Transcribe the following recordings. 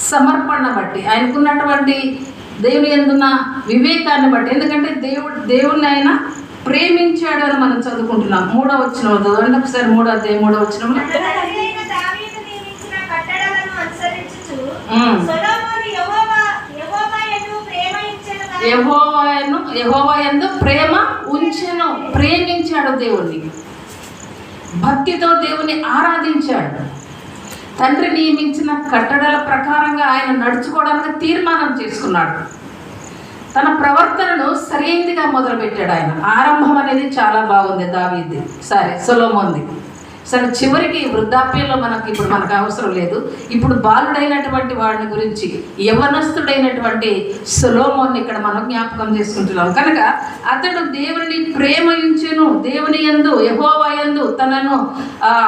సమర్పణ బట్టి, ఆయనకున్నటువంటి దేవుని యందున్న వివేకాన్ని బట్టి. ఎందుకంటే దేవుణ్ణి ఆయన ప్రేమించాడు అని మనం చదువుకుంటున్నాం. 3వ వచనం చదవండి ఒకసారి. 3వ అధ్యాయం 3వ వచనంలో యెహోవా యందు ప్రేమ ఉంచెను, ప్రేమించాడు దేవుణ్ణి, భక్తితో దేవుని ఆరాధించాడు. తండ్రి నియమించిన కట్టడల ప్రకారంగా ఆయన నడుచుకోవడానికి తీర్మానం చేసుకున్నాడు. తన ప్రవర్తనను సరైనదిగా మొదలుపెట్టాడు ఆయన. ఆరంభం అనేది చాలా బాగుంది దావీది, సొలొమోన్ది. సరే, చివరికి వృద్ధాప్యంలో మనకు అవసరం లేదు. ఇప్పుడు బాలుడైనటువంటి వాడిని గురించి, యవ్వనస్తుడైనటువంటి సొలొమోన్ని ఇక్కడ మనం జ్ఞాపకం చేసుకుంటున్నాం. కనుక అతడు దేవుని ప్రేమించెను, దేవుని యందు యెహోవా యందు తనను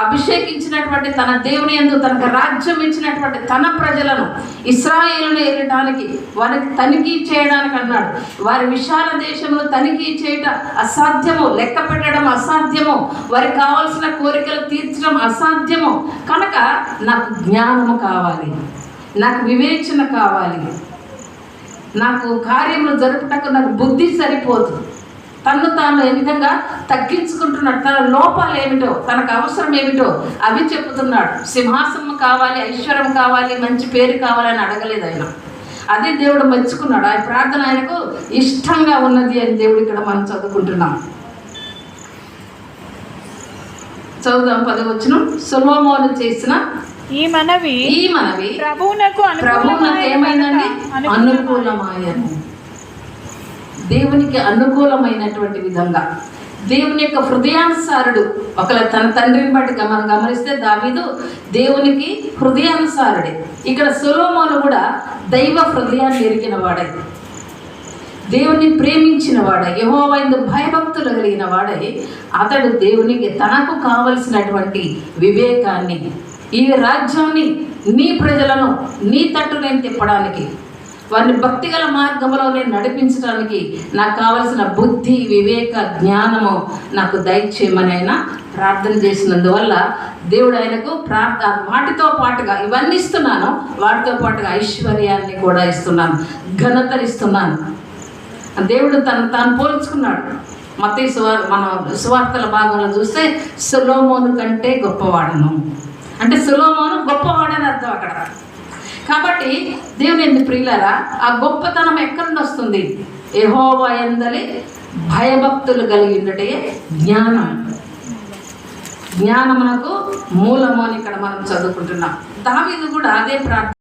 అభిషేకించినటువంటి తన దేవుని యందు తనకు రాజ్యం ఇచ్చినటువంటి తన ప్రజలను ఇశ్రాయేలును ఏలడానికి, వారికి తనిఖీ చేయడానికి అన్నాడు. వారి విశాల దేశంలో తనిఖీ చేయడం అసాధ్యము, లెక్క పెట్టడం అసాధ్యము, వారికి కావాల్సిన కోరికలు తీర్చడం అసాధ్యము. కనుక నాకు జ్ఞానము కావాలి, నాకు వివేచన కావాలి, నాకు కార్యములు జరుపుటకు నాకు బుద్ధి సరిపోదు. తను తాను ఏ విధంగా తగ్గించుకుంటున్నాడు, తన లోపాలు ఏమిటో, తనకు అవసరం ఏమిటో అవి చెప్తున్నాడు. సింహాసనం కావాలి, ఐశ్వర్యం కావాలి, మంచి పేరు కావాలని అడగలేదు ఆయన. అదే దేవుడు మెచ్చుకున్నాడు. ఆయన ప్రార్థన ఆయనకు ఇష్టంగా ఉన్నది అని దేవుడు ఇక్కడ మనం చదువుకుంటున్నాం. చదువుదాం 10వ వచనం. సొలొమోను చేసిన ఈ మనవి ప్రభువునకు ఏమైందండి? అనుకూలమాయను. దేవునికి అనుకూలమైనటువంటి విధంగా, దేవుని యొక్క హృదయానుసారుడు. ఒకవేళ తన తండ్రిని బట్టి మనం గమనిస్తే దావీదు దేవునికి హృదయానుసారుడే. ఇక్కడ సొలొమోను కూడా దైవ హృదయాన్ని ఎరిగిన వాడై, దేవుని ప్రేమించిన వాడై, యెహోవా యందు భయభక్తులు కలిగిన వాడై, అతడు దేవునికి తనకు కావలసినటువంటి వివేకాన్ని, ఈ రాజ్యాన్ని, నీ ప్రజలను నీ తట్టు నేను తిప్పడానికి, వారిని భక్తిగల మార్గంలో నేను నడిపించడానికి నాకు కావలసిన బుద్ధి, వివేక, జ్ఞానము నాకు దయచేయమని ఆయన ప్రార్థన చేసినందువల్ల దేవుడు ఆయనకు వాటితో పాటుగా ఇవన్నీ ఇస్తున్నాను, వాటితో పాటుగా ఐశ్వర్యాన్ని కూడా ఇస్తున్నాను, ఘనతలు ఇస్తున్నాను. దేవుడు తాను పోల్చుకున్నాడు. మత్తయి మన సువార్తల భాగంలో చూస్తే సొలొమోను కంటే గొప్పవాడను అంటే సొలొమోను గొప్పవాడని అర్థం అక్కడ. కాబట్టి దేవుని యందు ప్రియులారా, ఆ గొప్పతనం ఎక్కడి నుండి వస్తుంది? యెహోవా యందలి భయభక్తులు కలిగి ఉండటే జ్ఞానమునకు మూలము అని ఇక్కడ మనం చదువుకుంటున్నాం. దావీదు కూడా అదే ప్రార్థన